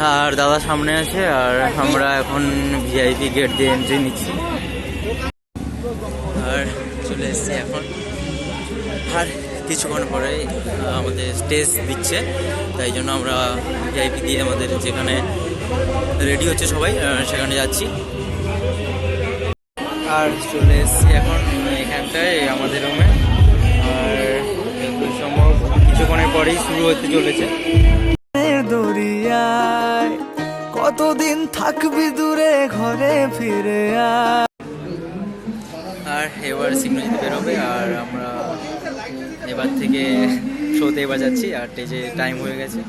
আর দাদা সামনে আছে আর আমরা এখন ভিআইপি গেট দিয়ে এন্ট্রি নিচ্ছি আর চলে এসেছি এখন। আর কিছুক্ষণ পরে আমাদের স্টেজ দিচ্ছে, তাই জন্য আমরা ভিআইপি দিয়ে আমাদের যেখানে রেডি হচ্ছে সবাই সেখানে যাচ্ছি। আর চলে এসেছি এখন এখানটায় আমাদের রুমে, আর সম্ভব কিছুক্ষণের পরেই শুরু হতে চলেছে। দরিয়ায় কতদিন থাকবি দূরে ঘরে ফিরে আর এবার সিগন্যাল বেরোবে আর আমরা এবার থেকে শোতে এবার যাচ্ছি। আর স্টেজে টাইম হয়ে গেছে।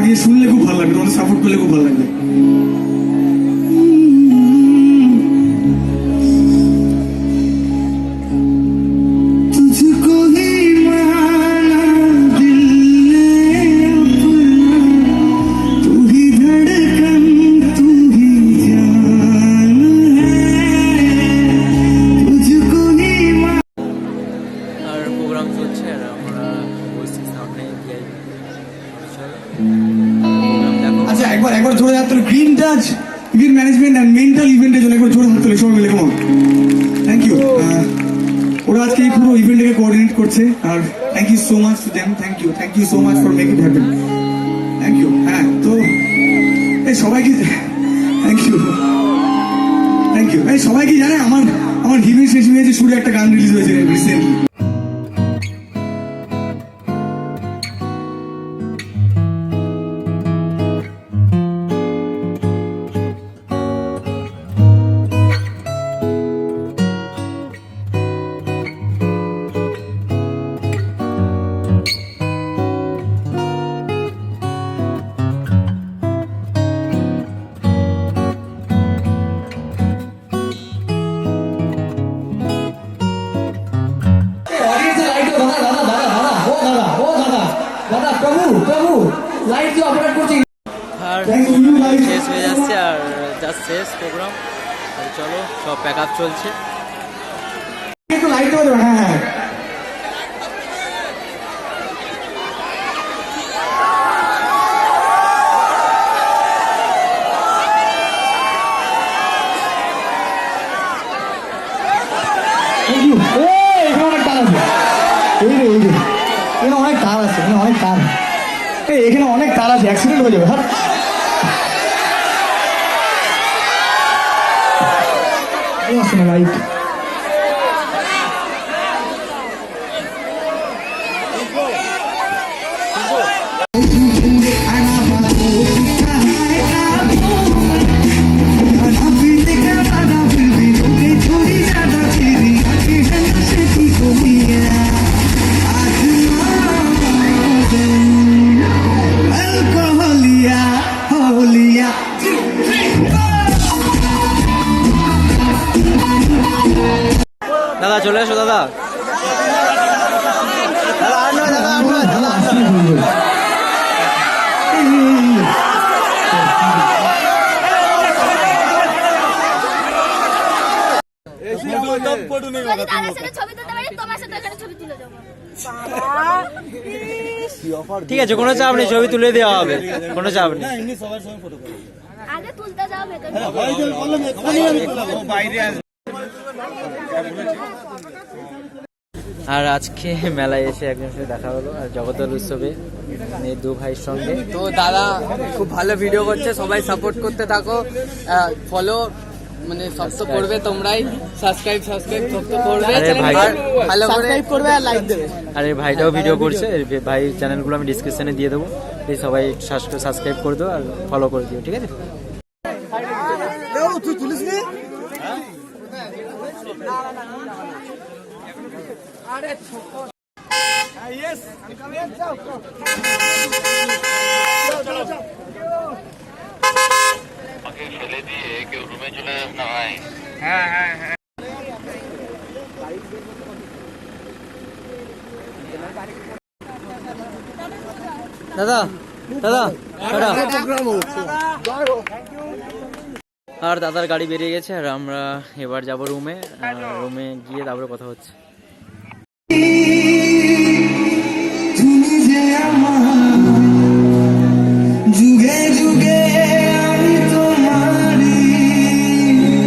দিয়ে শুনলে খুব ভালো লাগবে, তোমাদের সাপোর্ট করলে খুব ভালো লাগবে। तुझको ही माना दिल ने अपना, तू ही धड़कन तू ही जान है, तुझको ही আর প্রোগ্রাম চলছে আর আমরা বসছি সামনে ভিআইপি। দেখো আচ্ছা একবার জোরে হাত তুলে green touch event management and mental ইভেন্টের জন্য একবার জোরে হাত তুলে সবাই মিলে কেমন। Thank you. ওরা আজকে এই পুরো ইভেন্টটাকে কোঅর্ডিনেট করছে আর thank you so much to them. Thank you so much for make it happen. Thank you. হ্যাঁ তো এই সবাইকে থ্যাংক ইউ এই সবাই কি জানে আমার হিমেশ রেশমিয়া যে সুরে একটা গান রিলিজ হয়েছে রিসেন্টলি। আর শেষ হয়ে যাচ্ছে আর জাস্ট শেষ প্রোগ্রাম। আর চলো সব প্যাক আপ চলছে। একটু লাইট দেবো। হ্যাঁ হ্যাঁ এখানে অনেক তার আছে, অ্যাক্সিডেন্ট হয়ে যাবে। লাইট দাদা চলে এসো দাদা। ঠিক আছে কোনো চাপ নেই, ছবি তুলে দেওয়া হবে, কোনো চাপ নেই। আগে তুলতে যাও ভেতরে। আর আজকে মেলায় এসে একজনের সাথে দেখা হলো আর জগদ্দল উৎসবে এই দু ভাইয়ের সঙ্গে। তো দাদা খুব ভালো ভিডিও করছে, সবাই সাপোর্ট করতে থাকো, ফলো মানে সব তো করবে তোমরাই, সাবস্ক্রাইব সব তো করবে, আরে ভাই ভালো করে করবে আর লাইক দেবে। আর এই ভাইটাও ভিডিও করছে, এই ভাই চ্যানেলগুলো আমি ডিসক্রিপশনে দিয়ে দেবো, এই সবাই সাবস্ক্রাইব করে দিও আর ফলো করে দিও, ঠিক আছে। ফেলে দিয়ে কেউ রুমে চলে যাস না ভাই। দাদা দাদা আর দাদার গাড়ি বেরিয়ে গেছে আর আমরা এবার যাবো রুমে, রুমে গিয়ে তারপরে কথা হচ্ছে।